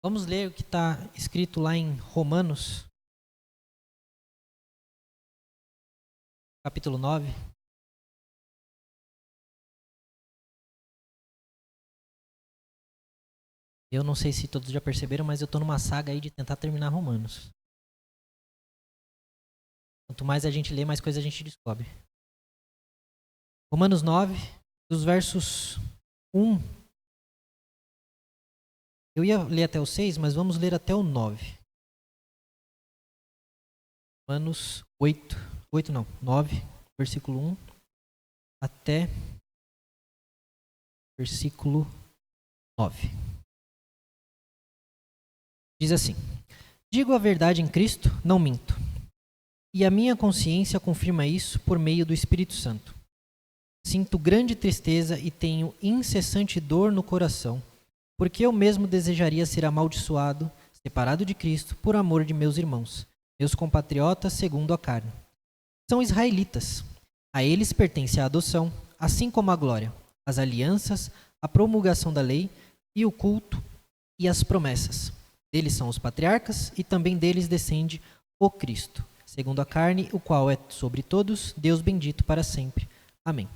Vamos ler o que está escrito lá em Romanos, capítulo 9. Eu não sei se todos já perceberam, mas eu estou numa saga aí de tentar terminar Romanos. Quanto mais a gente lê, mais coisa a gente descobre. Romanos 9, dos versos 1. Eu ia ler até o 6, mas vamos ler até o 9. Romanos 9, versículo 1 até versículo 9. Diz assim: Digo a verdade em Cristo, não minto. E a minha consciência confirma isso por meio do Espírito Santo. Sinto grande tristeza e tenho incessante dor no coração, porque eu mesmo desejaria ser amaldiçoado, separado de Cristo, por amor de meus irmãos, meus compatriotas segundo a carne. São israelitas. A eles pertence a adoção, assim como a glória, as alianças, a promulgação da lei e o culto e as promessas. Deles são os patriarcas e também deles descende o Cristo, segundo a carne, o qual é sobre todos, Deus bendito para sempre. Amém.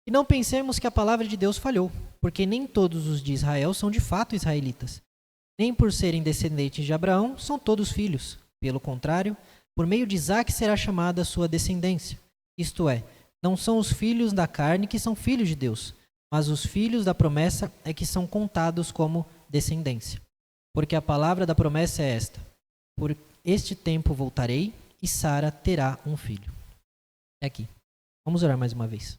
E não pensemos que a palavra de Deus falhou, porque nem todos os de Israel são de fato israelitas. Nem por serem descendentes de Abraão são todos filhos. Pelo contrário, por meio de Isaque será chamada a sua descendência. Isto é, não são os filhos da carne que são filhos de Deus, mas os filhos da promessa é que são contados como descendência. Porque a palavra da promessa é esta: por este tempo voltarei e Sara terá um filho. É aqui. Vamos orar mais uma vez.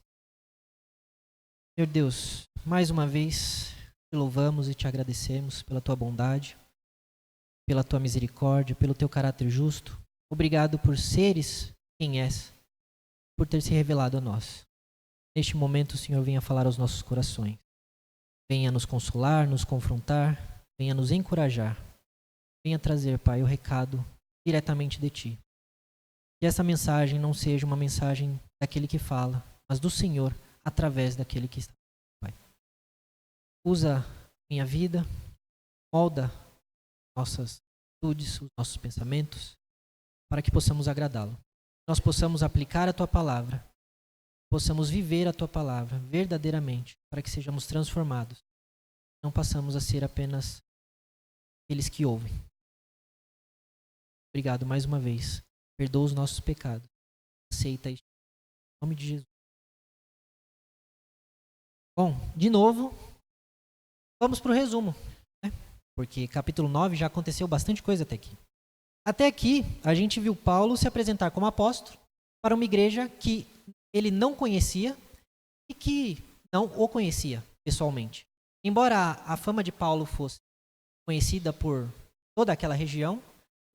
Senhor Deus, mais uma vez te louvamos e te agradecemos pela tua bondade, pela tua misericórdia, pelo teu caráter justo. Obrigado por seres quem és, por ter se revelado a nós. Neste momento, o Senhor venha falar aos nossos corações. Venha nos consolar, nos confrontar, venha nos encorajar. Venha trazer, Pai, o recado diretamente de Ti. Que essa mensagem não seja uma mensagem daquele que fala, mas do Senhor através daquele que está. Pai, usa minha vida, molda nossas atitudes, os nossos pensamentos, para que possamos agradá-lo. Nós possamos aplicar a Tua palavra, possamos viver a Tua palavra verdadeiramente, para que sejamos transformados. Não passamos a ser apenas aqueles que ouvem. Obrigado mais uma vez. Perdoa os nossos pecados. Aceita isso. Em nome de Jesus. Bom, de novo, vamos para o resumo, né? Porque capítulo 9 já aconteceu bastante coisa até aqui. Até aqui, a gente viu Paulo se apresentar como apóstolo para uma igreja que ele não conhecia e que não o conhecia pessoalmente. Embora a fama de Paulo fosse conhecida por toda aquela região,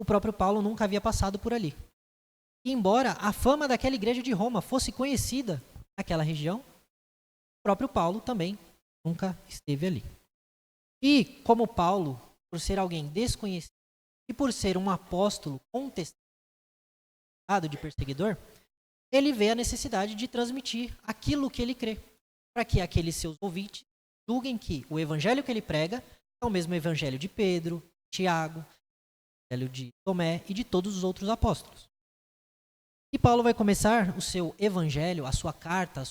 o próprio Paulo nunca havia passado por ali. E embora a fama daquela igreja de Roma fosse conhecida naquela região, o próprio Paulo também nunca esteve ali. E como Paulo, por ser alguém desconhecido e por ser um apóstolo contestado de perseguidor, ele vê a necessidade de transmitir aquilo que ele crê, para que aqueles seus ouvintes julguem que o evangelho que ele prega é o mesmo evangelho de Pedro, Tiago, o evangelho de Tomé e de todos os outros apóstolos. E Paulo vai começar o seu evangelho, a sua carta,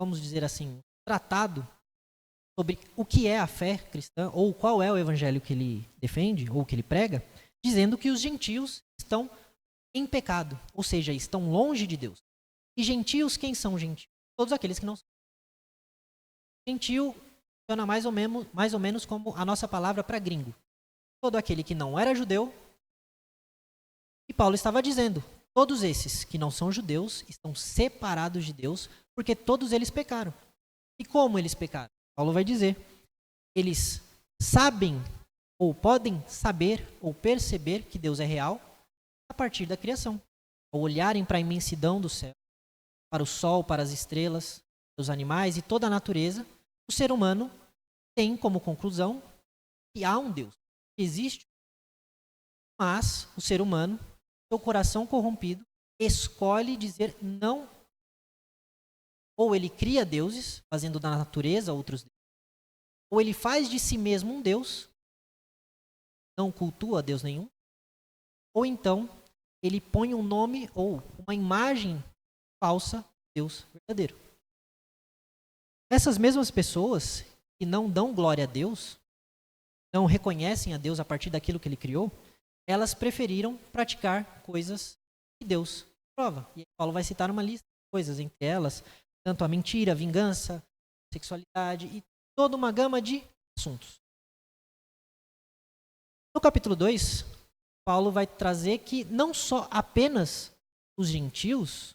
vamos dizer assim, tratado sobre o que é a fé cristã, ou qual é o evangelho que ele defende, ou que ele prega, dizendo que os gentios estão em pecado, ou seja, estão longe de Deus. E gentios, quem são gentios? Todos aqueles que não são. Gentio funciona mais ou menos como a nossa palavra para gringo. Todo aquele que não era judeu. E Paulo estava dizendo, todos esses que não são judeus estão separados de Deus, porque todos eles pecaram. E como eles pecaram? Paulo vai dizer, eles sabem, ou podem saber, ou perceber que Deus é real a partir da criação. Ao olharem para a imensidão do céu, para o sol, para as estrelas, os animais e toda a natureza, o ser humano tem como conclusão que há um Deus, que existe. Mas o ser humano, seu coração corrompido, escolhe dizer não. Ou ele cria deuses, fazendo da natureza outros deuses, ou ele faz de si mesmo um Deus, não cultua Deus nenhum, ou então ele põe um nome ou uma imagem falsa de Deus verdadeiro. Essas mesmas pessoas que não dão glória a Deus, não reconhecem a Deus a partir daquilo que ele criou, elas preferiram praticar coisas que Deus prova. E Paulo vai citar uma lista de coisas, entre elas, tanto a mentira, a vingança, a sexualidade e toda uma gama de assuntos. No capítulo 2, Paulo vai trazer que não só apenas os gentios,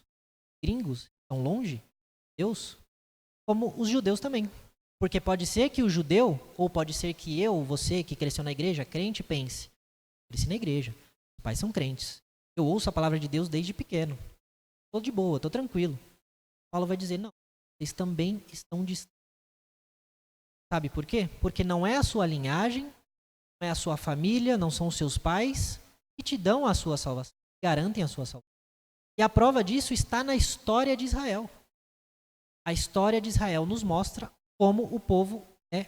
gringos, estão longe de Deus, como os judeus também. Porque pode ser que o judeu, ou pode ser que eu, você que cresceu na igreja, crente, pense: cresci na igreja, os pais são crentes, eu ouço a palavra de Deus desde pequeno, estou de boa, estou tranquilo. Paulo vai dizer: não, vocês também estão distantes. Sabe por quê? Porque não é a sua linhagem, não é a sua família, não são os seus pais que te dão a sua salvação, garantem a sua salvação. E a prova disso está na história de Israel. A história de Israel nos mostra como o povo é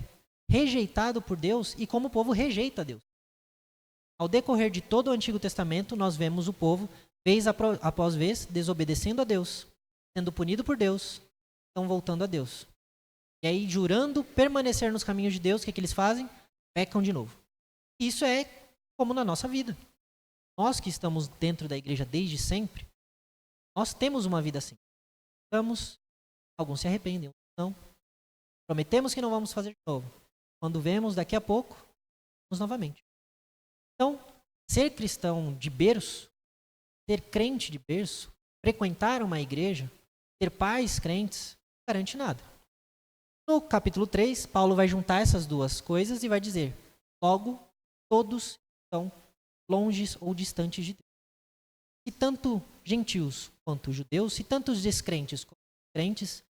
rejeitado por Deus e como o povo rejeita Deus. Ao decorrer de todo o Antigo Testamento, nós vemos o povo, vez após vez, desobedecendo a Deus, sendo punido por Deus, então voltando a Deus. E aí, jurando permanecer nos caminhos de Deus, o que eles fazem? Pecam de novo. Isso é como na nossa vida. Nós que estamos dentro da igreja desde sempre, nós temos uma vida assim. Alguns se arrependem, outros não. Prometemos que não vamos fazer de novo. Quando vemos, daqui a pouco, vamos novamente. Então, ser cristão de berço, ser crente de berço, frequentar uma igreja, ter pais crentes, não garante nada. No capítulo 3, Paulo vai juntar essas duas coisas e vai dizer: logo, todos estão longes ou distantes de Deus. E tanto gentios quanto judeus, se tanto os descrentes quanto os crentes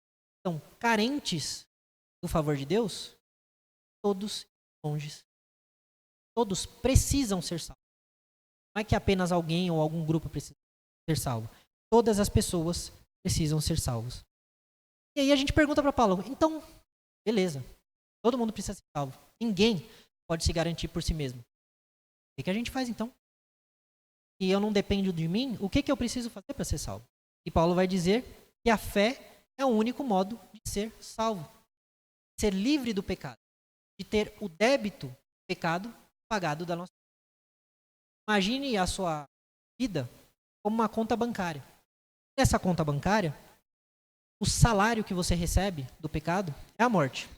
são carentes do favor de Deus, todos longes. Todos precisam ser salvos. Não é que apenas alguém ou algum grupo precisa ser salvo. Todas as pessoas precisam ser salvas. E aí a gente pergunta para Paulo: então, beleza, todo mundo precisa ser salvo. Ninguém pode se garantir por si mesmo. O que a gente faz então? E eu não dependo de mim, o que eu preciso fazer para ser salvo? E Paulo vai dizer que a fé é o único modo de ser salvo. Ser livre do pecado. De ter o débito do pecado pagado da nossa vida. Imagine a sua vida como uma conta bancária. Nessa conta bancária, o salário que você recebe do pecado é a morte.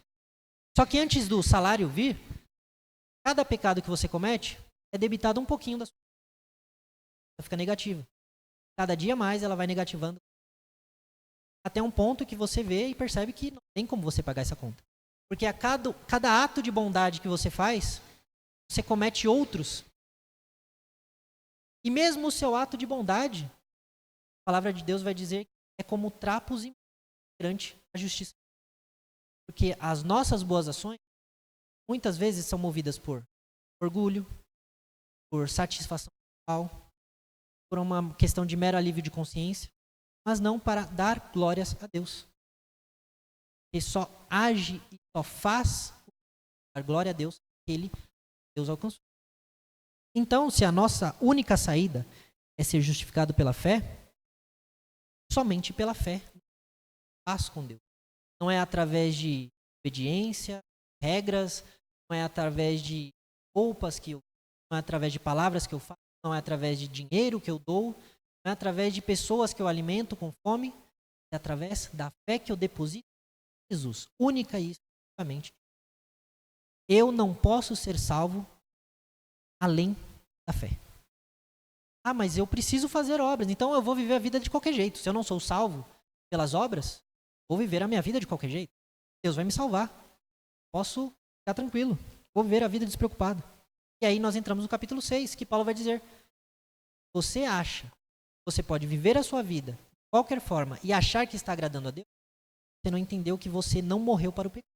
Só que antes do salário vir, cada pecado que você comete é debitado um pouquinho da sua vida. Ela fica negativa. Cada dia mais ela vai negativando. Até um ponto que você vê e percebe que não tem como você pagar essa conta. Porque a cada ato de bondade que você faz, você comete outros. E mesmo o seu ato de bondade, a palavra de Deus vai dizer que é como trapos perante a justiça. Porque as nossas boas ações, muitas vezes são movidas por orgulho, por satisfação pessoal, por uma questão de mero alívio de consciência, mas não para dar glórias a Deus. Ele só age e só faz dar glória a Deus que Deus alcançou. Então, se a nossa única saída é ser justificado pela fé, somente pela fé, paz com Deus. Não é através de obediência, regras, não é através de roupas que eu, não é através de palavras que eu falo, não é através de dinheiro que eu dou, não é através de pessoas que eu alimento com fome, é através da fé que eu deposito em Jesus. Única e exclusivamente. Eu não posso ser salvo além da fé. Ah, mas eu preciso fazer obras, então eu vou viver a vida de qualquer jeito. Se eu não sou salvo pelas obras, vou viver a minha vida de qualquer jeito. Deus vai me salvar. Posso ficar tranquilo. Vou viver a vida despreocupado. E aí nós entramos no capítulo 6, que Paulo vai dizer: você acha que você pode viver a sua vida de qualquer forma e achar que está agradando a Deus? Você não entendeu que você não morreu para o pecado.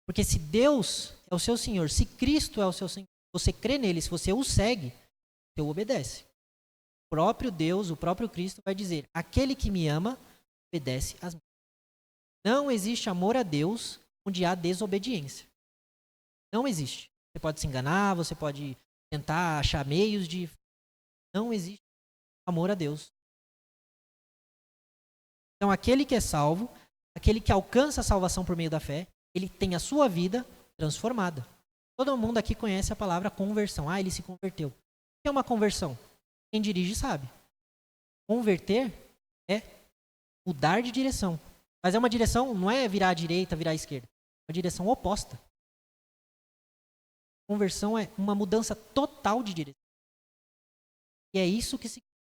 Porque se Deus é o seu Senhor, se Cristo é o seu Senhor, você crê nele, se você o segue, você o obedece. O próprio Deus, o próprio Cristo vai dizer: aquele que me ama, obedece às minhas. Não existe amor a Deus onde há desobediência. Não existe. Você pode se enganar, você pode tentar achar meios de... Não existe amor a Deus. Então, aquele que é salvo, aquele que alcança a salvação por meio da fé, ele tem a sua vida transformada. Todo mundo aqui conhece a palavra conversão. Ah, ele se converteu. O que é uma conversão? Quem dirige sabe. Converter é mudar de direção. Mas é uma direção, não é virar à direita, virar à esquerda. É uma direção oposta. Conversão é uma mudança total de direção. E é isso que significa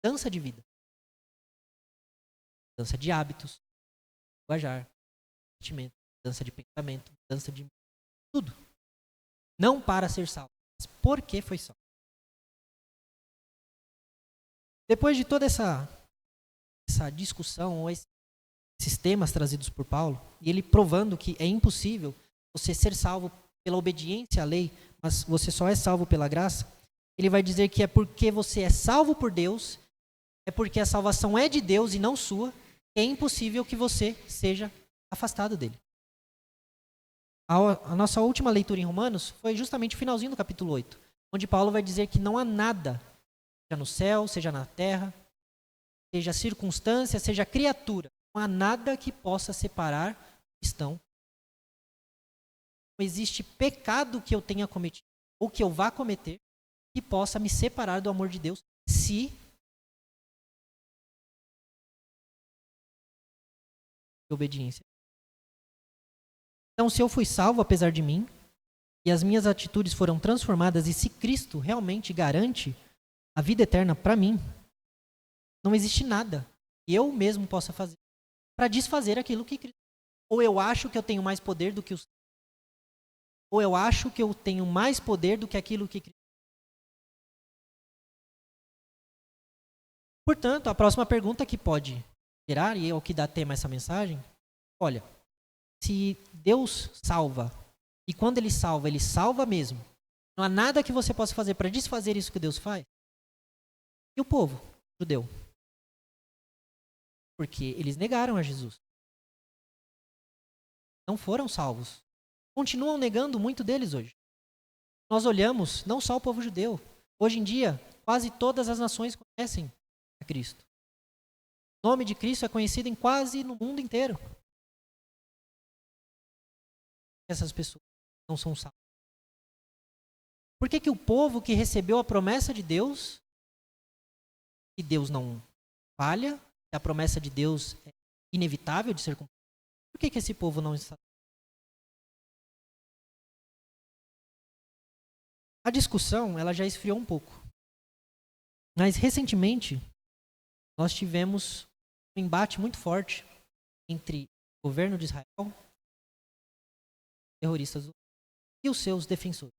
mudança de vida. Mudança de hábitos, linguajar, sentimento, mudança de pensamento, mudança de tudo. Não para ser salvo, mas porque foi salvo. Depois de toda essa discussão, ou esses temas trazidos por Paulo, e ele provando que é impossível você ser salvo pela obediência à lei, mas você só é salvo pela graça, ele vai dizer que é porque você é salvo por Deus, é porque a salvação é de Deus e não sua, que é impossível que você seja afastado dele. A nossa última leitura em Romanos foi justamente o finalzinho do capítulo 8, onde Paulo vai dizer que não há nada, seja no céu, seja na terra, seja circunstância, seja criatura, não há nada que possa separar o cristão. Não existe pecado que eu tenha cometido, ou que eu vá cometer, que possa me separar do amor de Deus, se obediência. Então, se eu fui salvo apesar de mim, e as minhas atitudes foram transformadas, e se Cristo realmente garante a vida eterna para mim, não existe nada que eu mesmo possa fazer para desfazer aquilo que Cristo. Ou eu acho que eu tenho mais poder do que os... Ou eu acho que eu tenho mais poder do que aquilo que Cristo. Portanto, a próxima pergunta que pode gerar, e é o que dá tema a essa mensagem, olha, se Deus salva, e quando Ele salva mesmo, não há nada que você possa fazer para desfazer isso que Deus faz, e o povo judeu? Porque eles negaram a Jesus. Não foram salvos. Continuam negando muito deles hoje. Nós olhamos, não só o povo judeu, hoje em dia, quase todas as nações conhecem a Cristo. O nome de Cristo é conhecido em quase no mundo inteiro. Essas pessoas não são salvas. Por que o povo que recebeu a promessa de Deus, e Deus não falha, a promessa de Deus é inevitável de ser cumprida, por que esse povo não está? A discussão ela já esfriou um pouco. Mas recentemente nós tivemos um embate muito forte entre o governo de Israel, terroristas e os seus defensores.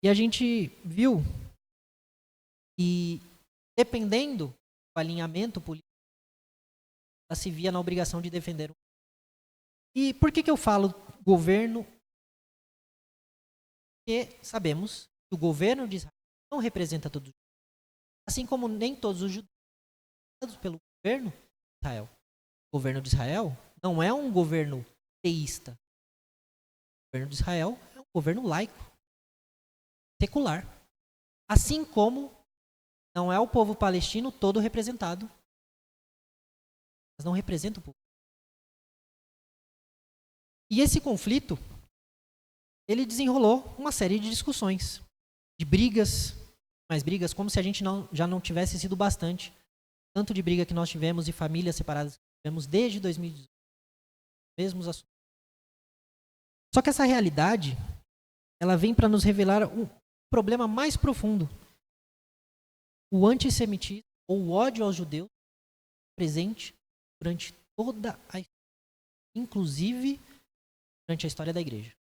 E a gente viu que, dependendo do alinhamento político, ela se via na obrigação de defender. E por que eu falo governo? Porque sabemos que o governo de Israel não representa todos os judeus. Assim como nem todos os judeus são pelo governo de Israel. O governo de Israel não é um governo teísta. O governo de Israel é um governo laico, secular. Assim como não é o povo palestino todo representado, mas não representa o povo. E esse conflito, ele desenrolou uma série de discussões, de brigas, mais brigas, como se a gente já não tivesse sido bastante. Tanto de briga que nós tivemos e famílias separadas que tivemos desde 2018. Mesmos assuntos. Só que essa realidade, ela vem para nos revelar um problema mais profundo. O antissemitismo, ou o ódio aos judeus, presente durante toda a história, inclusive durante a história da igreja.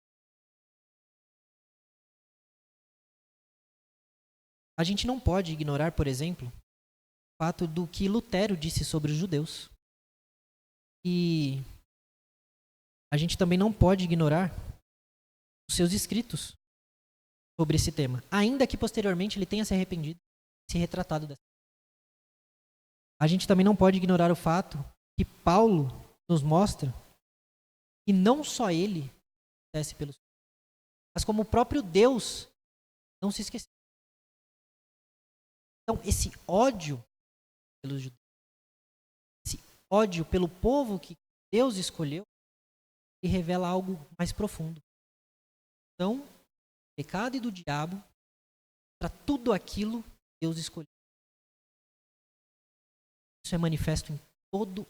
A gente não pode ignorar, por exemplo, o fato do que Lutero disse sobre os judeus. E a gente também não pode ignorar os seus escritos sobre esse tema, ainda que posteriormente ele tenha se arrependido, se retratado dessa. A gente também não pode ignorar o fato que Paulo nos mostra que não só ele esquece pelos, mas como o próprio Deus não se esqueceu. Então, esse ódio pelos judeus, esse ódio pelo povo que Deus escolheu, ele revela algo mais profundo. Então, o pecado e do diabo para tudo aquilo que Deus escolheu. Isso é manifesto em todo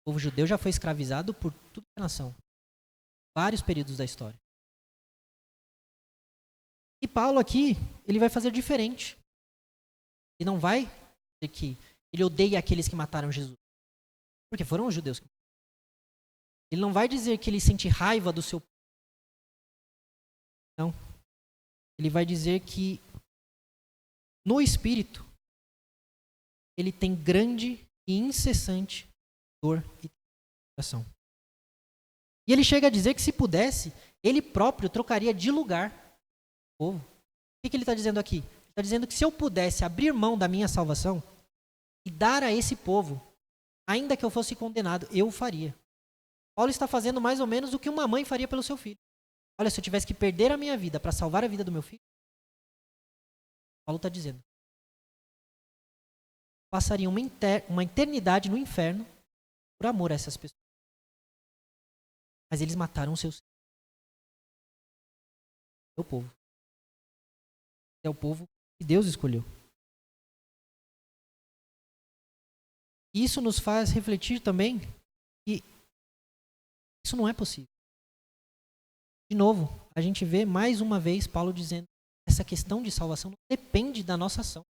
o povo judeu já foi escravizado por toda a nação. Vários períodos da história. E Paulo aqui, ele vai fazer diferente. Ele não vai dizer que ele odeia aqueles que mataram Jesus. Porque foram os judeus que mataram. Ele não vai dizer que ele sente raiva do seu povo. Não. Ele vai dizer que no Espírito ele tem grande e incessante dor e tribulação. E ele chega a dizer que se pudesse, ele próprio trocaria de lugar o povo. O que ele está dizendo aqui? Ele está dizendo que se eu pudesse abrir mão da minha salvação e dar a esse povo, ainda que eu fosse condenado, eu o faria. Paulo está fazendo mais ou menos o que uma mãe faria pelo seu filho. Olha, se eu tivesse que perder a minha vida para salvar a vida do meu filho, Paulo está dizendo, passaria uma eternidade no inferno por amor a essas pessoas. Mas eles mataram os seus filhos. É o povo. É o povo que Deus escolheu. E isso nos faz refletir também que isso não é possível. De novo, a gente vê mais uma vez Paulo dizendo que essa questão de salvação não depende da nossa ação.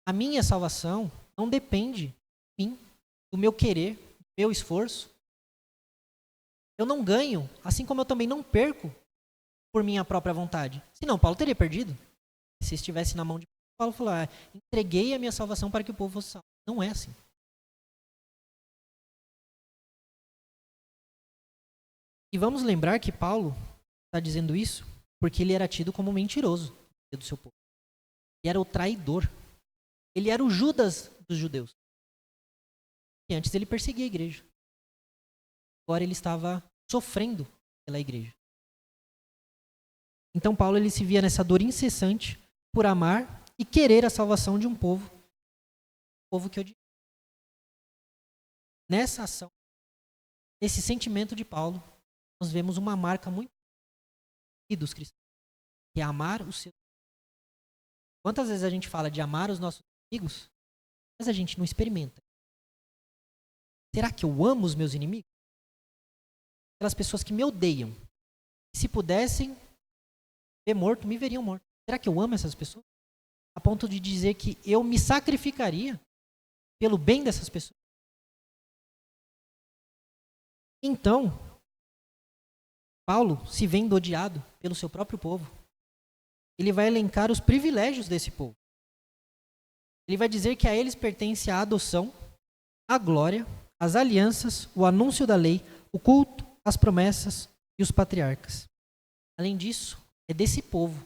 A minha salvação não depende de mim, do meu querer, do meu esforço. Eu não ganho, assim como eu também não perco por minha própria vontade. Senão, Paulo teria perdido. Se estivesse na mão de Paulo, falou, entreguei a minha salvação para que o povo fosse salvo. Não é assim. E vamos lembrar que Paulo está dizendo isso porque ele era tido como mentiroso do seu povo. Ele era o traidor. Ele era o Judas dos judeus. E antes ele perseguia a igreja. Agora ele estava sofrendo pela igreja. Então Paulo ele se via nessa dor incessante por amar e querer a salvação de um povo que odiava. Nessa ação, nesse sentimento de Paulo, nós vemos uma marca muito dos cristãos, que é amar os seus. Quantas vezes a gente fala de amar os nossos amigos, mas a gente não experimenta. Será que eu amo os meus inimigos? Aquelas pessoas que me odeiam. Se pudessem ver morto, me veriam morto. Será que eu amo essas pessoas? A ponto de dizer que eu me sacrificaria pelo bem dessas pessoas? Então, Paulo, se vendo odiado pelo seu próprio povo, ele vai elencar os privilégios desse povo. Ele vai dizer que a eles pertence a adoção, a glória, as alianças, o anúncio da lei, o culto, as promessas e os patriarcas. Além disso, é desse povo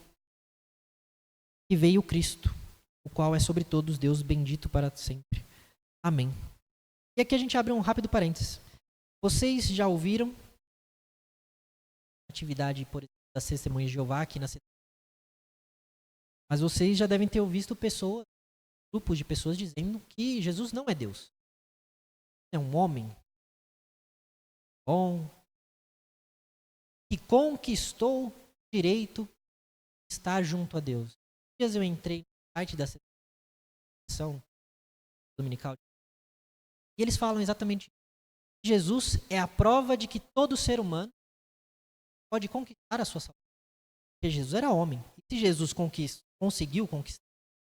que veio Cristo, o qual é sobre todos Deus bendito para sempre. Amém. E aqui a gente abre um rápido parênteses. Vocês já ouviram a atividade, por exemplo, das Testemunhas de Jeová aqui na cidade? Mas vocês já devem ter ouvido grupos de pessoas dizendo que Jesus não é Deus. É um homem bom, que conquistou o direito de estar junto a Deus. Dias eu entrei no site da sessão dominical e eles falam exatamente isso. Jesus é a prova de que todo ser humano pode conquistar a sua salvação. Porque Jesus era homem. E se Jesus conseguiu conquistar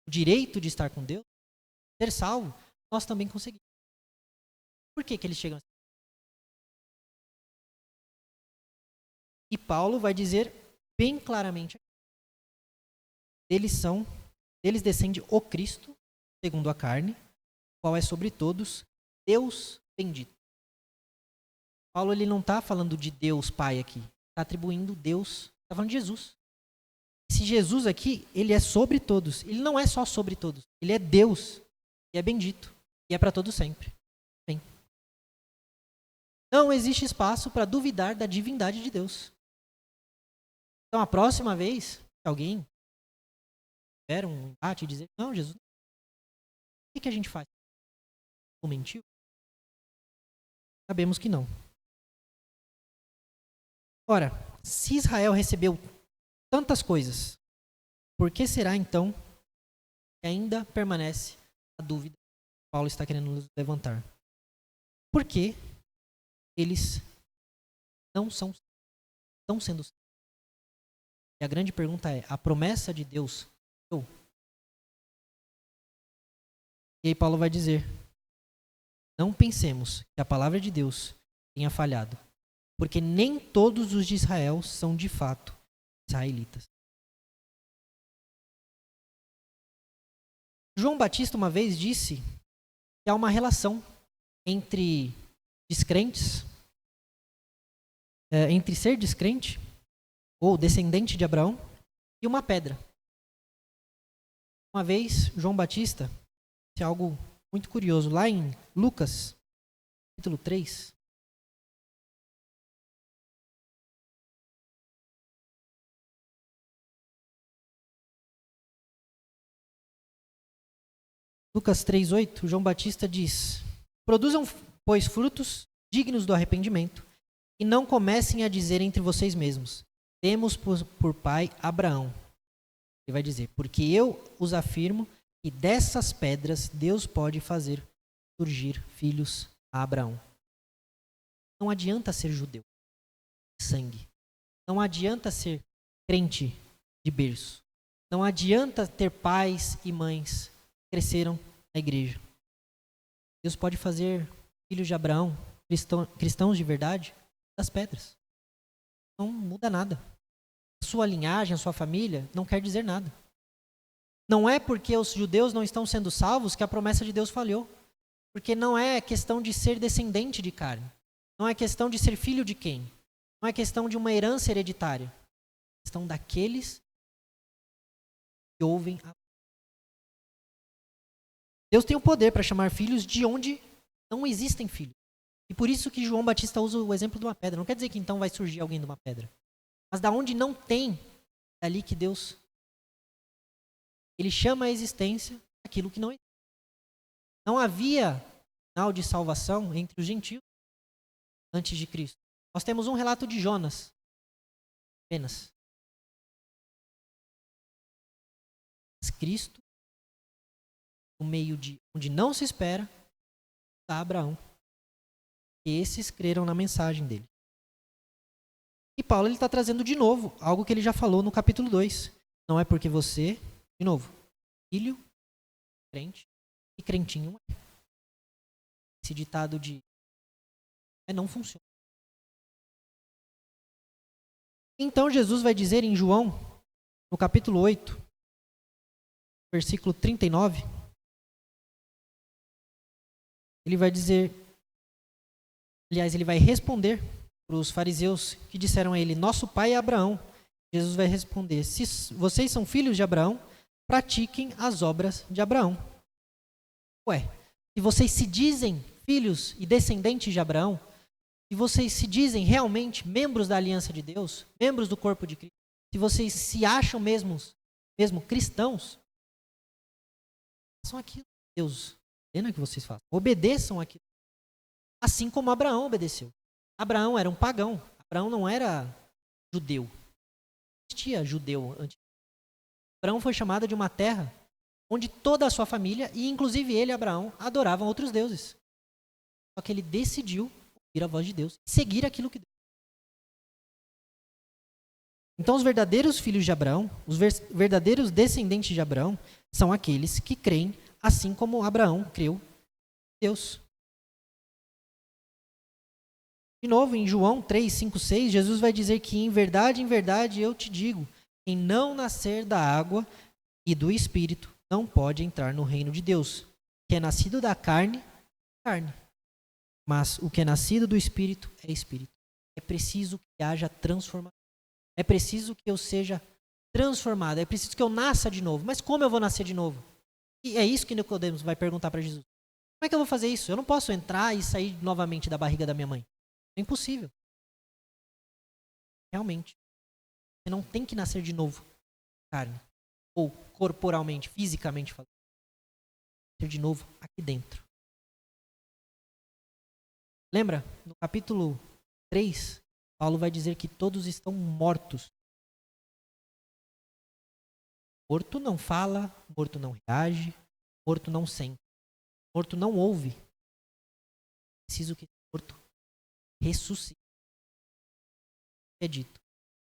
o direito de estar com Deus, ser salvo, nós também conseguimos. Por que eles chegam assim? E Paulo vai dizer bem claramente: deles descende o Cristo, segundo a carne, qual é sobre todos Deus bendito. Paulo ele não está falando de Deus Pai aqui, está atribuindo Deus, está falando de Jesus. Se Jesus aqui, ele é sobre todos, ele não é só sobre todos, ele é Deus e é bendito e é para todos sempre. Bem. não existe espaço para duvidar da divindade de Deus. Então, a próxima vez que alguém tiver um embate e dizer, não, Jesus, o que a gente faz? Ou mentiu? Sabemos que não. Ora, se Israel recebeu tantas coisas, por que será então que ainda permanece a dúvida que Paulo está querendo nos levantar? Porque eles não estão sendo. E a grande pergunta é, a promessa de Deus? E aí Paulo vai dizer, não pensemos que a palavra de Deus tenha falhado, porque nem todos os de Israel são de fato israelitas. João Batista uma vez disse que há uma relação entre descrentes, entre ser descrente ou descendente de Abraão e uma pedra. Uma vez, João Batista, isso é algo muito curioso, lá em Lucas, capítulo 3, Lucas 3:8, João Batista diz, produzam, pois, frutos dignos do arrependimento, e não comecem a dizer entre vocês mesmos, temos por pai Abraão. Ele vai dizer, porque eu os afirmo que dessas pedras Deus pode fazer surgir filhos a Abraão. Não adianta ser judeu de sangue. Não adianta ser crente de berço. Não adianta ter pais e mães que cresceram na igreja. Deus pode fazer filhos de Abraão, cristãos de verdade, das pedras. Não muda nada. A sua linhagem, a sua família, não quer dizer nada. Não é porque os judeus não estão sendo salvos que a promessa de Deus falhou. Porque não é questão de ser descendente de carne. Não é questão de ser filho de quem. Não é questão de uma herança hereditária. É questão daqueles que ouvem a Deus tem o poder para chamar filhos de onde não existem filhos. E por isso que João Batista usa o exemplo de uma pedra. Não quer dizer que então vai surgir alguém de uma pedra. Mas da onde não tem, é ali que Deus, ele chama a existência aquilo que não existe. Não havia sinal de salvação entre os gentios antes de Cristo. Nós temos um relato de Jonas, apenas. Mas Cristo, no meio de onde não se espera, está Abraão. E esses creram na mensagem dele. E Paulo está trazendo de novo algo que ele já falou no capítulo 2. Não é porque você, de novo, filho, crente e crentinho. Esse ditado de não funciona. Então Jesus vai dizer em João, no capítulo 8, versículo 39, ele vai dizer, aliás, ele vai responder para os fariseus que disseram a ele, nosso pai é Abraão. Jesus vai responder, se vocês são filhos de Abraão, pratiquem as obras de Abraão. Ué, se vocês se dizem filhos e descendentes de Abraão, se vocês se dizem realmente membros da aliança de Deus, membros do corpo de Cristo, se vocês se acham mesmo cristãos, façam aquilo que Deus ordena que vocês façam. Obedeçam aquilo. Assim como Abraão obedeceu. Abraão era um pagão. Abraão não era judeu. Não existia judeu antes. Abraão foi chamado de uma terra onde toda a sua família, e inclusive ele, Abraão, adoravam outros deuses. Só que ele decidiu ouvir a voz de Deus, seguir aquilo que Deus. Então os verdadeiros filhos de Abraão, os verdadeiros descendentes de Abraão, são aqueles que creem assim como Abraão creu em Deus. De novo, em João 3, 5, 6, Jesus vai dizer que em verdade eu te digo, quem não nascer da água e do Espírito não pode entrar no reino de Deus. Que é nascido da carne, carne. Mas o que é nascido do Espírito é Espírito. É preciso que haja transformação. É preciso que eu seja transformado. É preciso que eu nasça de novo. Mas como eu vou nascer de novo? E é isso que Nicodemos vai perguntar para Jesus. Como é que eu vou fazer isso? Eu não posso entrar e sair novamente da barriga da minha mãe. É impossível. Realmente. Você não tem que nascer de novo, carne. Ou corporalmente, fisicamente falando. Nascer de novo aqui dentro. Lembra? No capítulo 3, Paulo vai dizer que todos estão mortos. Morto não fala, morto não reage, morto não sente, morto não ouve. Preciso que morto ressuscite. É dito.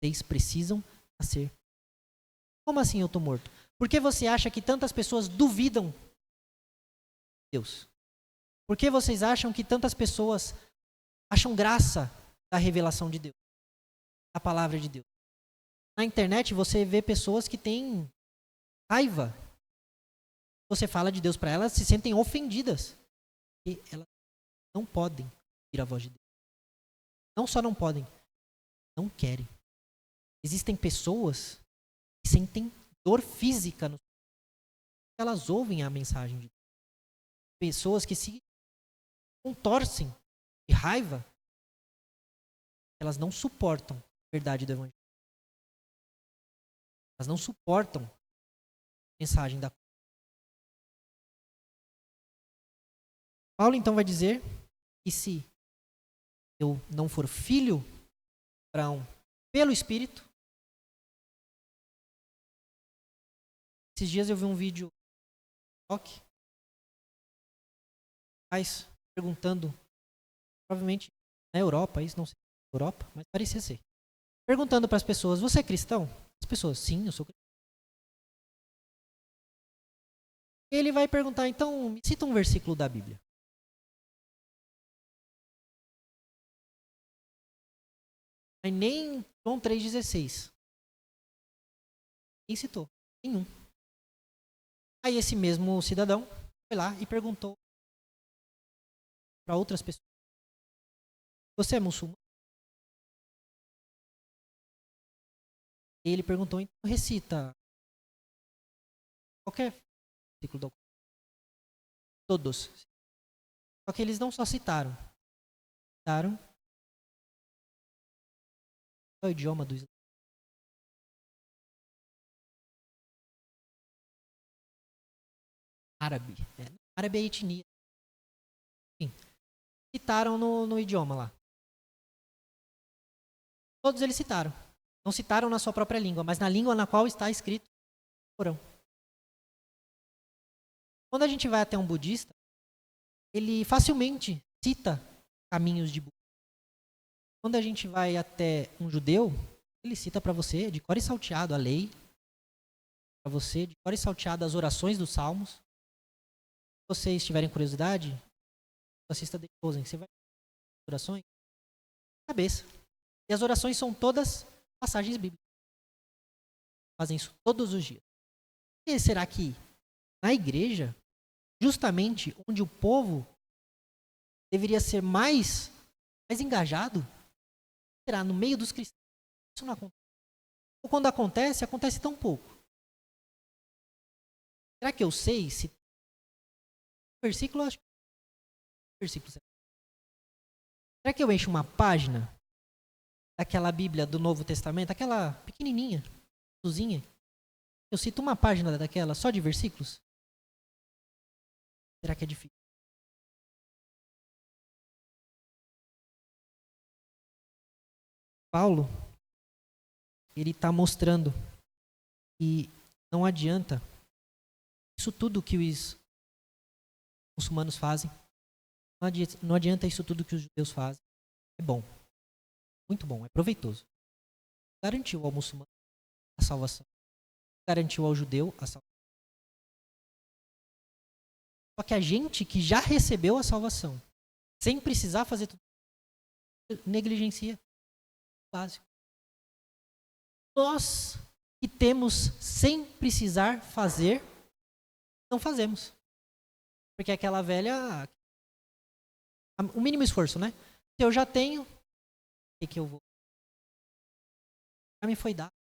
Vocês precisam nascer. Como assim eu estou morto? Por que você acha que tantas pessoas duvidam de Deus? Por que vocês acham que tantas pessoas acham graça da revelação de Deus? Da palavra de Deus? Na internet você vê pessoas que têm raiva. Você fala de Deus para elas, se sentem ofendidas. E elas não podem ouvir a voz de Deus. Não só não podem, não querem. Existem pessoas que sentem dor física no elas ouvem a mensagem de Deus. Pessoas que se contorcem de raiva, elas não suportam a verdade do Evangelho. Elas não suportam a mensagem da cruz. Paulo então vai dizer que se eu não for filho Abraão pelo Espírito. Esses dias eu vi um vídeo perguntando, provavelmente na Europa, isso não sei se é Europa, mas parecia ser. Perguntando para as pessoas, você é cristão? As pessoas, sim, eu sou cristão. Ele vai perguntar, então, me cita um versículo da Bíblia. Mas nem João 3,16. Quem citou? Nenhum. Aí esse mesmo cidadão foi lá e perguntou para outras pessoas. Você é muçulmano? E ele perguntou, então recita qualquer versículo do Alcorão. Todos. Só que eles não só citaram. Citaram o idioma do Islã. Árabe. Árabe é etnia. Enfim, citaram no idioma lá. Todos eles citaram. Não citaram na sua própria língua, mas na língua na qual está escrito o Corão. Quando a gente vai até um budista, ele facilmente cita caminhos de Buda. Quando a gente vai até um judeu, ele cita para você de cor e salteado a lei, para você de cor e salteado as orações dos salmos. Se vocês tiverem curiosidade, assista The Chosen, você vai ver orações na cabeça. E as orações são todas passagens bíblicas. Fazem isso todos os dias. E será que na igreja, justamente onde o povo deveria ser mais engajado, será no meio dos cristãos? Isso não acontece. Ou quando acontece, acontece tão pouco. Será que eu sei se versículo, acho que versículo 7. Será que eu encho uma página daquela Bíblia do Novo Testamento, aquela pequenininha, azulzinha? Eu cito uma página daquela só de versículos? Será que é difícil? Paulo, ele está mostrando que não adianta isso tudo que os muçulmanos fazem. Não adianta isso tudo que os judeus fazem. É bom. Muito bom, é proveitoso. Garantiu ao muçulmano a salvação. Garantiu ao judeu a salvação. Só que a gente que já recebeu a salvação, sem precisar fazer tudo, negligencia o básico. Nós que temos sem precisar fazer, não fazemos. Porque é aquela velha... O mínimo esforço, né? Se eu já tenho, o que eu vou? Já me foi dado.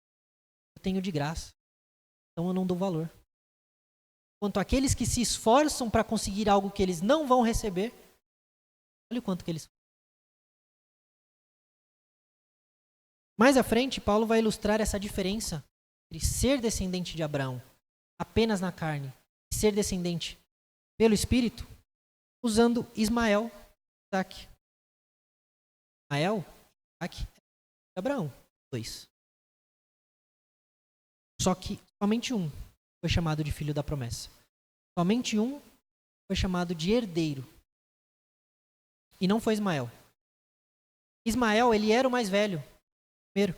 Eu tenho de graça. Então eu não dou valor. Quanto àqueles que se esforçam para conseguir algo que eles não vão receber, olha o quanto que eles... Mais à frente, Paulo vai ilustrar essa diferença entre ser descendente de Abraão apenas na carne e ser descendente pelo Espírito, usando Ismael e Isaac. Ismael, Isaac e Abraão, 2. Só que somente um foi chamado de filho da promessa. Somente um foi chamado de herdeiro. E não foi Ismael. Ismael, ele era o mais velho, primeiro.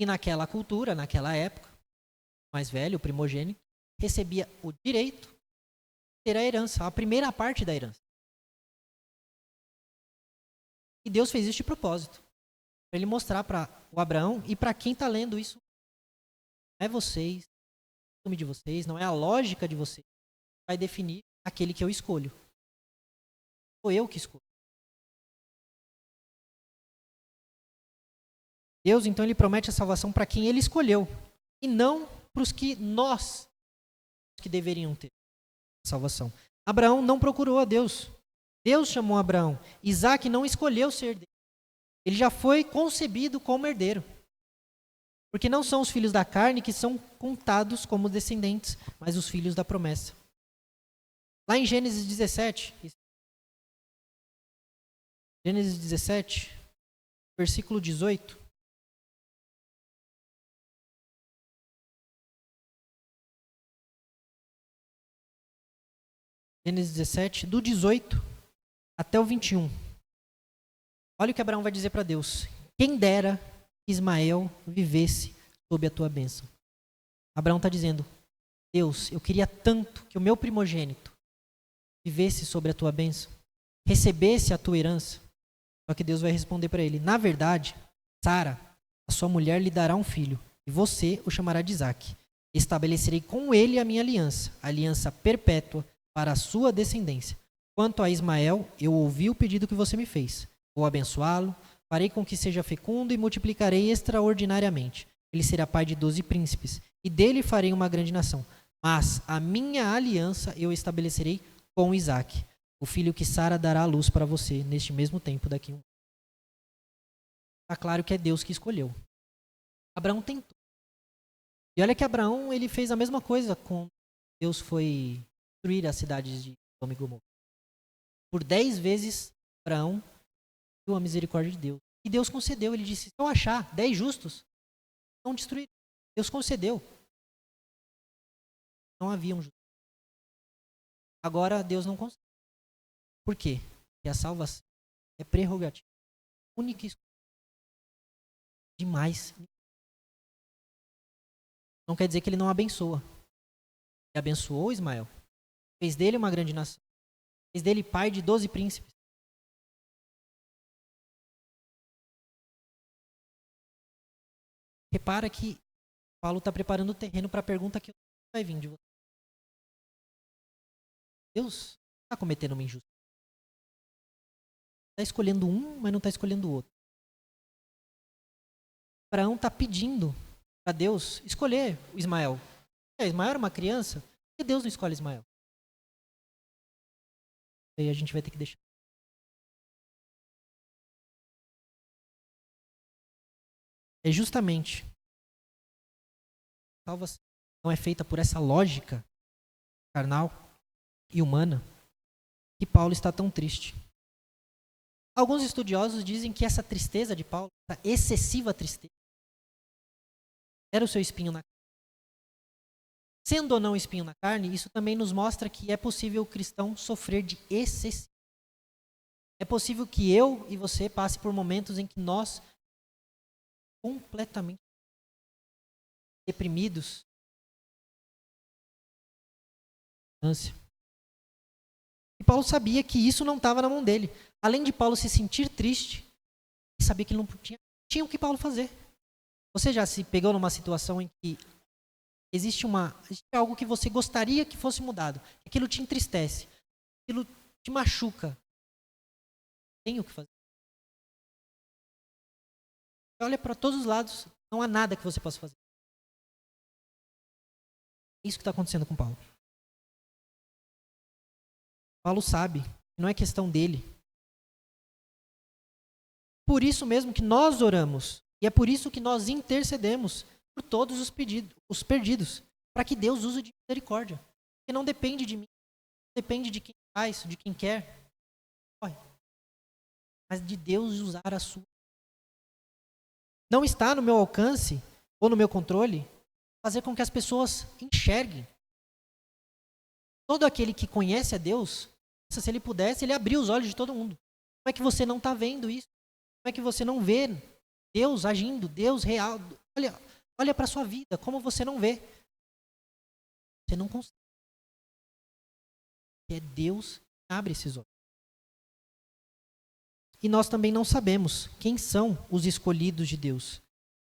E naquela cultura, naquela época, o mais velho, o primogênito, recebia o direito de ter a herança, a primeira parte da herança. E Deus fez isso de propósito, para ele mostrar para o Abraão e para quem está lendo isso. Não é vocês, não é o costume de vocês, não é a lógica de vocês que vai definir aquele que eu escolho. Sou eu que escolho. Deus, então, ele promete a salvação para quem ele escolheu, e não para os que que deveriam ter a salvação. Abraão não procurou a Deus. Deus chamou Abraão. Isaac não escolheu ser herdeiro. Ele já foi concebido como herdeiro. Porque não são os filhos da carne que são contados como descendentes, mas os filhos da promessa. Lá em Gênesis 17, versículo 18. Gênesis 17, do 18 até o 21. Olha o que Abraão vai dizer para Deus. Quem dera que Ismael vivesse sob a tua bênção. Abraão está dizendo, Deus, eu queria tanto que o meu primogênito vivesse sobre a tua bênção, recebesse a tua herança. Só que Deus vai responder para ele, na verdade, Sara, a sua mulher, lhe dará um filho, e você o chamará de Isaque. Estabelecerei com ele a minha aliança perpétua para a sua descendência. Quanto a Ismael, eu ouvi o pedido que você me fez. Vou abençoá-lo, farei com que seja fecundo e multiplicarei extraordinariamente. Ele será pai de 12 príncipes, e dele farei uma grande nação. Mas a minha aliança eu estabelecerei com Isaque, o filho que Sara dará à luz para você neste mesmo tempo daqui a um ano. Está claro que é Deus que escolheu. Abraão tentou. E olha que Abraão ele fez a mesma coisa quando Deus foi destruir as cidades de Sodoma e Gomorra. Por 10 vezes, Abraão viu a misericórdia de Deus. E Deus concedeu. Ele disse, se eu achar 10 justos, não destruir. Deus concedeu. Não havia um justo. Agora, Deus não concede. Por quê? Porque a salvação é prerrogativa. Única e exclusiva. Demais. Não quer dizer que ele não abençoa. Ele abençoou Ismael. Fez dele uma grande nação. Fez dele pai de 12 príncipes. Repara que Paulo está preparando o terreno para a pergunta que vai vir de você. Deus está cometendo uma injustiça. Está escolhendo um, mas não está escolhendo o outro. Abraão está pedindo para Deus escolher o Ismael. Ismael era uma criança, por que Deus não escolhe Ismael? Aí a gente vai ter que deixar. É justamente a salvação não é feita por essa lógica carnal e humana que Paulo está tão triste. Alguns estudiosos dizem que essa tristeza de Paulo, essa excessiva tristeza, era o seu espinho na carne. Sendo ou não espinho na carne, isso também nos mostra que é possível o cristão sofrer de excessivo. É possível que eu e você passe por momentos em que nós completamente deprimidos, e Paulo sabia que isso não estava na mão dele. Além de Paulo se sentir triste, ele sabia que ele não tinha o que Paulo fazer. Você já se pegou numa situação em que existe algo que você gostaria que fosse mudado, aquilo te entristece, aquilo te machuca. Tem o que fazer. Você olha para todos os lados, não há nada que você possa fazer. É isso que está acontecendo com Paulo. Paulo sabe que não é questão dele. Por isso mesmo que nós oramos E é por isso que nós intercedemos por todos os perdidos, para que Deus use de misericórdia. Porque não depende de mim, não depende de quem faz, de quem quer, mas de Deus usar a sua. Não está no meu alcance ou no meu controle fazer com que as pessoas enxerguem. Todo aquele que conhece a Deus, se ele pudesse, ele abriu os olhos de todo mundo. Como é que você não está vendo isso? Como é que você não vê Deus agindo, Deus real? Olha para a sua vida, como você não vê? Você não consegue. É Deus que abre esses olhos. E nós também não sabemos quem são os escolhidos de Deus.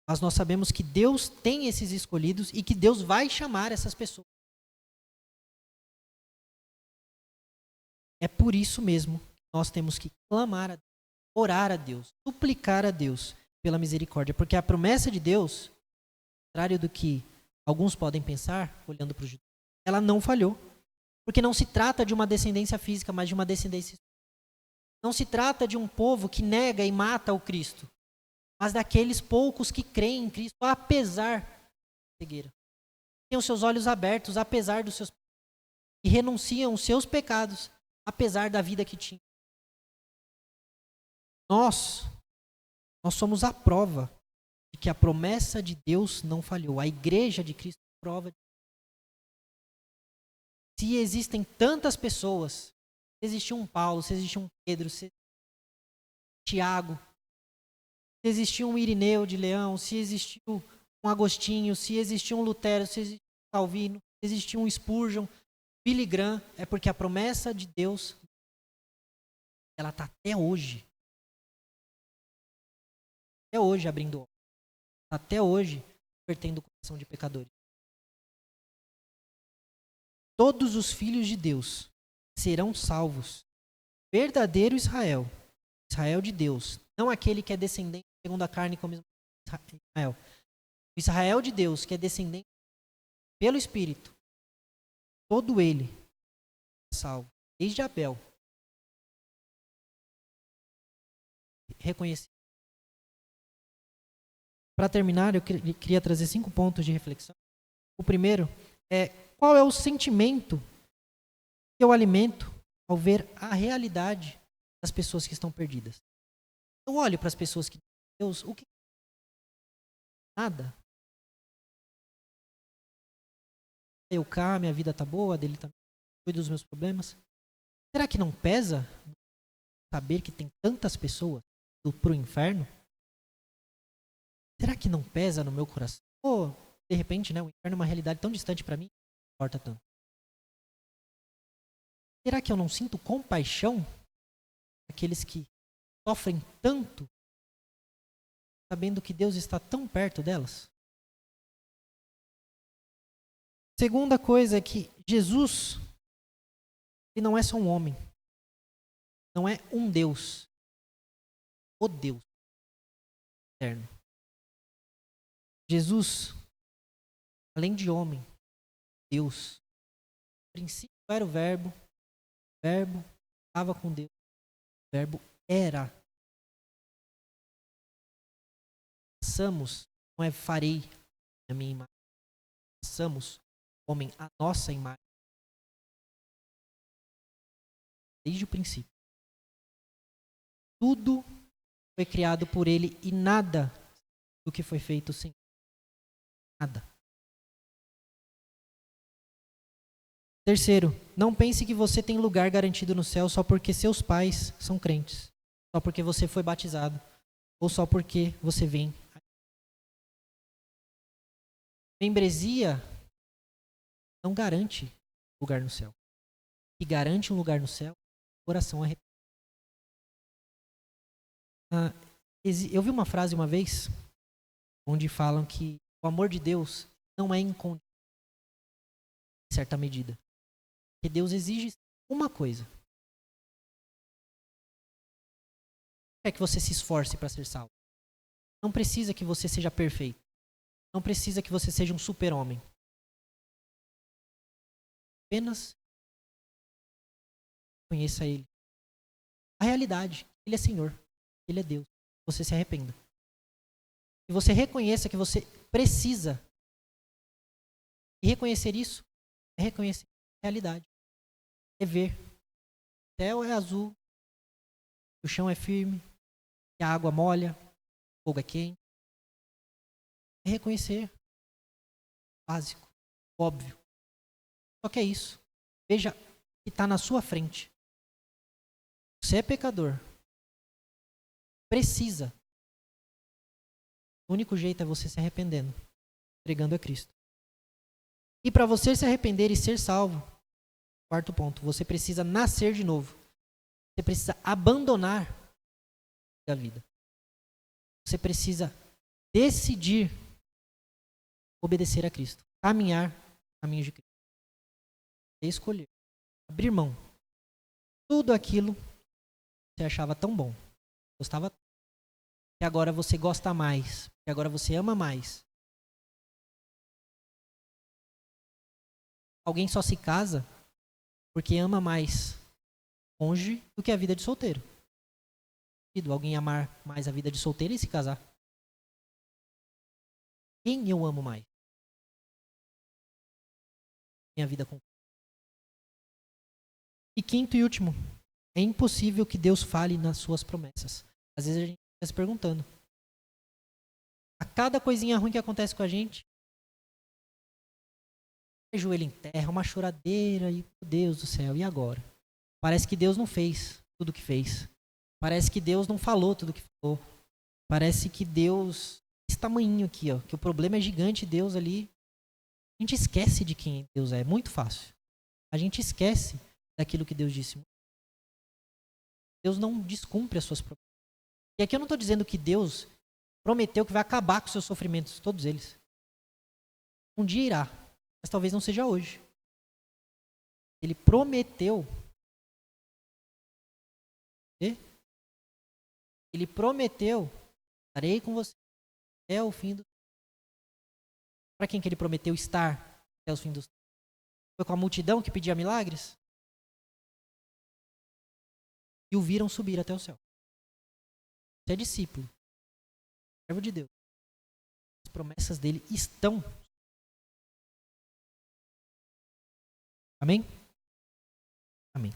Mas nós sabemos que Deus tem esses escolhidos e que Deus vai chamar essas pessoas. É por isso mesmo que nós temos que clamar a Deus, orar a Deus, suplicar a Deus pela misericórdia. Porque a promessa de Deus, ao contrário do que alguns podem pensar, olhando para os judeus, ela não falhou. Porque não se trata de uma descendência física, mas de uma descendência espiritual. Não se trata de um povo que nega e mata o Cristo, mas daqueles poucos que creem em Cristo, apesar da cegueira. Têm os seus olhos abertos, apesar dos seus pecados. E renunciam os seus pecados, apesar da vida que tinham. Nós somos a prova de que a promessa de Deus não falhou. A igreja de Cristo é a prova. Se existem tantas pessoas, se existiu um Paulo, se existiu um Pedro, se existiu um Tiago, se existiu um Irineu de Leão, se existiu um Agostinho, se existiu um Lutero, se existiu um Calvino, se existiu um Spurgeon, Billy Graham, é porque a promessa de Deus, ela está até hoje. Até hoje abrindo, até hoje convertendo o coração de pecadores. Todos os filhos de Deus serão salvos. Verdadeiro Israel, Israel de Deus, não aquele que é descendente segundo a carne como Israel. O Israel de Deus, que é descendente pelo Espírito, todo ele é salvo, desde Abel. Reconhecido. Para terminar, eu queria trazer 5 pontos de reflexão. O primeiro é: qual é o sentimento que eu alimento ao ver a realidade das pessoas que estão perdidas? Eu olho para as pessoas que Deus, o que? Nada. Eu cá, minha vida tá boa, a dele tá, cuido dos meus problemas. Será que não pesa saber que tem tantas pessoas pro inferno? Será que não pesa no meu coração? Ou, de repente, né, o inferno é uma realidade tão distante para mim, não importa tanto. Será que eu não sinto compaixão daqueles que sofrem tanto, sabendo que Deus está tão perto delas? Segunda coisa é que Jesus, ele não é só um homem, não é um Deus, o Deus eterno. Jesus, além de homem, Deus. No princípio era o verbo estava com Deus, o verbo era. Façamos, não é farei a minha imagem, façamos, homem, a nossa imagem. Desde o princípio. Tudo foi criado por ele e nada do que foi feito sem nada. Terceiro, não pense que você tem lugar garantido no céu só porque seus pais são crentes, só porque você foi batizado, ou só porque você vem. Membresia não garante lugar no céu. O que garante um lugar no céu é o coração arrependido. Eu vi uma frase uma vez, onde falam que o amor de Deus não é incondicional, em certa medida. Porque Deus exige uma coisa. Não quer que você se esforce para ser salvo. Não precisa que você seja perfeito. Não precisa que você seja um super-homem. Apenas conheça Ele. A realidade, Ele é Senhor. Ele é Deus. Você se arrependa. E você reconheça que você precisa. E reconhecer isso é reconhecer a realidade. É ver. O céu é azul, o chão é firme, a água molha, o fogo é quente. É reconhecer. Básico, óbvio. Só que é isso. Veja que está na sua frente. Você é pecador. Precisa. O único jeito é você se arrependendo, entregando a Cristo. E para você se arrepender e ser salvo, quarto ponto, você precisa nascer de novo. Você precisa abandonar a vida. Você precisa decidir obedecer a Cristo. Caminhar caminho de Cristo. Escolher. Abrir mão. Tudo aquilo que você achava tão bom. Gostava tanto. Que agora você gosta mais. Que agora você ama mais. Alguém só se casa porque ama mais cônjuge do que a vida de solteiro. Alguém amar mais a vida de solteiro e se casar. Quem eu amo mais? Minha vida com. E quinto e último, é impossível que Deus fale nas suas promessas. Às vezes a gente fica se perguntando. A cada coisinha ruim que acontece com a gente, joelho em terra, uma choradeira, e meu Deus do céu, e agora? Parece que Deus não fez tudo o que fez. Parece que Deus não falou tudo o que falou. Parece que Deus, esse tamanhinho aqui, ó, que o problema é gigante, Deus ali. A gente esquece de quem Deus é muito fácil. A gente esquece daquilo que Deus disse. Deus não descumpre as suas promessas. E aqui eu não estou dizendo que Deus prometeu que vai acabar com os seus sofrimentos, todos eles. Um dia irá, mas talvez não seja hoje. Ele prometeu. Ele prometeu, estarei com você até o fim do. Para quem que ele prometeu estar até o fim do. Foi com a multidão que pedia milagres? E o viram subir até o céu. Você é discípulo, servo de Deus. As promessas dele estão. Amém? Amém.